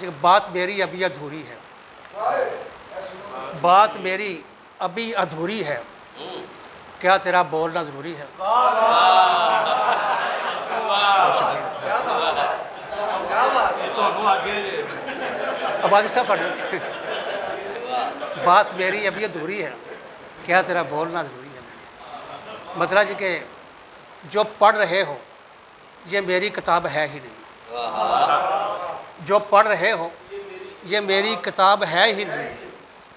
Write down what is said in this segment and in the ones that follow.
जी बात मेरी अभी अधूरी है, बात मेरी अभी अधूरी है, क्या तेरा बोलना ज़रूरी है। आवाज़ सब पढ़ बात मेरी अभी अधूरी है, क्या तेरा बोलना ज़रूरी है। मतलब जी कि जो पढ़ रहे हो ये मेरी किताब है ही नहीं, जो पढ़ रहे हो ये मेरी किताब है ही नहीं,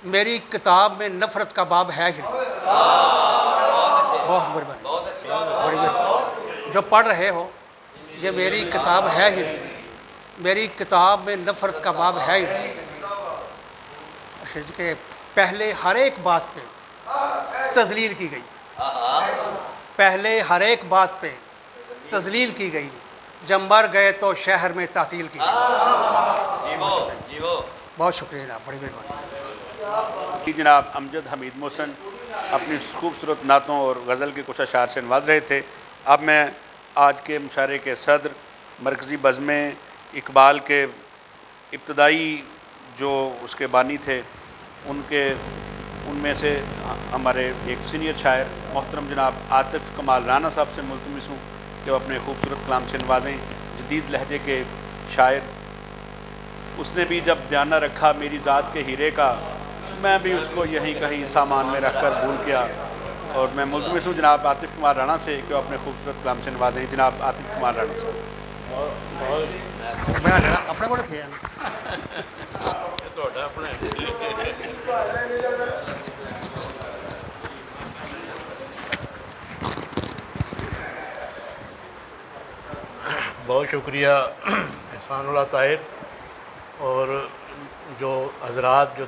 मेरी किताब में नफ़रत का बाब है ही नहीं। बहुत मेहरबानी, बड़ी मेहरबानी। जो पढ़ रहे हो ये मेरी किताब है ही नहीं, मेरी किताब में नफ़रत का बाब है ही नहीं। के पहले हर एक बात पे तज़लील की गई, पहले हर एक बात पे तज़लील की गई, जब मर गए तो शहर में तहसील की गई। बहुत शुक्रिया जनाब, बड़ी मेहरबानी। जनाब अमजद हमीद मोहसन अपनी खूबसूरत नातों और गज़ल के कुछ अशार से नवाज रहे थे। अब मैं आज के मुशायरे के सदर मरकज़ी बज़्म इकबाल के इब्तदाई जो उसके बानी थे उनमें से हमारे एक सीनियर शायर मोहतरम जनाब आतिफ़ कमाल राना साहब से मुल्तमिस हूँ कि वो अपने खूबसूरत कलाम से नवाजें। जदीद लहजे के शायर, उसने भी जब ध्यान रखा मेरी ज़ात के हीरे का, मैं भी उसको यहीं कहीं सामान में रख कर भूल गया। और मैं मुल्तमिस हूँ जनाब आतिफ़ कुमार राना से कि वो अपने खूबसूरत कलाम से नवाजें। जनाब आतिफ़ कुमार राना साहब। अपने को रखे बहुत शुक्रिया एहसानुल्लाह ताहिर और जो हज़रात जो